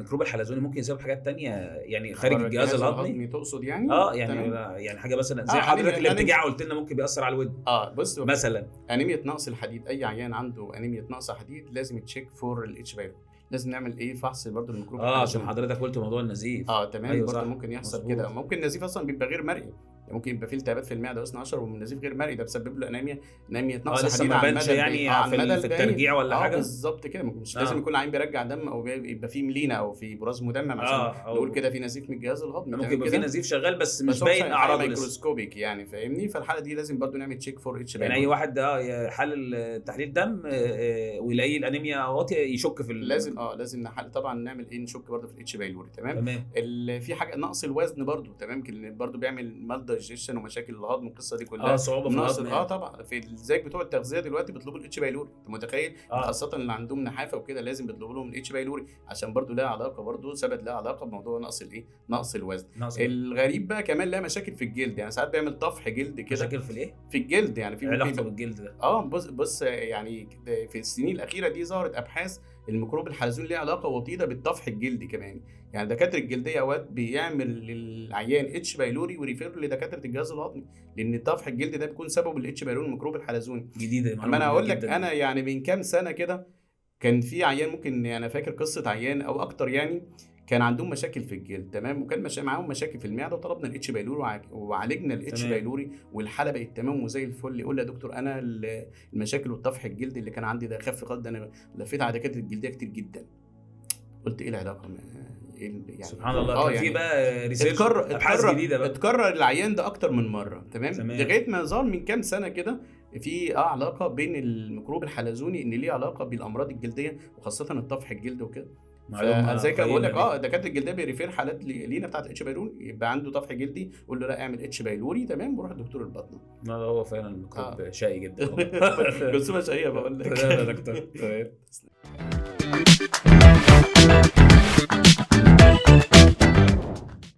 الميكروب الحلزوني ممكن يسبب حاجات تانية يعني خارج الجهاز الهضمي تقصد يعني؟ يعني يعني حاجه مثلا زي آه، حضرتك أنيميا- الارتجاع قلت لنا ممكن بيأثر على الودن بص مثلا. انيميا نقص الحديد، اي عيان عنده انيميا نقص حديد لازم يتشيك فور الاتش بايلوري، لازم نعمل ايه فحص برضو الميكروب عشان الحلزوني. حضرتك قلت موضوع النزيف. تمام. ايوه برضو صح، ممكن يحصل مظبوط. كده، ممكن النزيف اصلا بيبقى غير مرئي، يعني ممكن يبقى فيه التهابات في المعده اثناء عشر والنزيف غير مرئي، ده بسبب له انيميا نقص لسه حديد ما على بانش المدى يعني على المدى في البعيد. الترجيع ولا حاجه. بالظبط كده، مش لازم يكون العين بيرجع دم او يبقى فيه ملينه او في براز مدمم عشان أو نقول كده في نزيف من الجهاز الهضمي. ممكن يبقى في نزيف شغال بس مش هو باين اعراضه لسه مايكروسكوبيك يعني، فاهمني؟ فالحاله دي لازم برضو نعمل تشيك فور اتش يعني اي واحد حلل تحليل دم ويلاقي الانيميا واطيه يشك في لازم نحل طبعا، نعمل ايه، نشك برضو في الاتش بايلوري. تمام. في حاجه نقص الوزن برضو، تمام، برضو بيعمل مال دايجيشن ومشاكل الهضم والقصه دي كلها. صعوبه في الهضم يعني. طبعا في زيك بتوع التغذيه دلوقتي بيطلبوا الاتش بايلوري، انت متخيل؟ خاصه اللي عندهم نحافه وكده لازم بيطلبوا لهم الاتش بايلوري عشان برضو لها علاقه، برضو ثبت لها علاقه بموضوع نقص الوزن. الغريب بقى كمان لها مشاكل في الجلد، يعني ساعات بيعمل طفح جلد كده. مشاكل في الايه؟ في الجلد، يعني في علاقه بالجلد ده. بص يعني في السنين الاخيره دي ظهرت ابحاث الميكروب الحلزوني ليه علاقه وطيده بالطفح الجلدي كمان، يعني دكاتره الجلديه اوقات بيعمل للعيان اتش بايلوري وريفير لدكاتره الجهاز الهضمي، لان الطفح الجلدي ده بيكون سبب الاتش بايلوري الميكروب الحلزوني. جديده. اما انا اقول لك انا يعني من كام سنه كده كان في عيان، ممكن يعني فاكر قصه عيان او اكتر يعني، كان عندهم مشاكل في الجلد، تمام، وكان معاهم مشاكل في المعده، وطلبنا الاتش بايلوري وعالجنا الاتش بايلوري والحاله بقت تمام وزي الفل. يقول لي يا دكتور انا المشاكل والطفح الجلدي اللي كان عندي ده خف خالص، ده انا لفيت على دكاتره الجلديه كتير جدا. قلت ايه العلاقه يعني سبحان الله. كان في بقى ريسيرش ابحاث جديده بقى اتكرر العيان ده اكتر من مره. تمام. لغايه ما ظهر من كام سنه كده في علاقه بين الميكروب الحلزوني، ان ليه علاقه بالامراض الجلديه وخاصه الطفح الجلد وكده. زي كده بقول لك دكاتره الجلديه بيريفير حالات لينا بتاعت اتش بايلوري، يبقى عنده طفح جلدي قول له لا اعمل اتش بايلوري، تمام، وروح لدكتور الباطنه. هو فعلا الميكروب شقي جدا. جسمه شقيه بقول لك. لا دكتور تمام.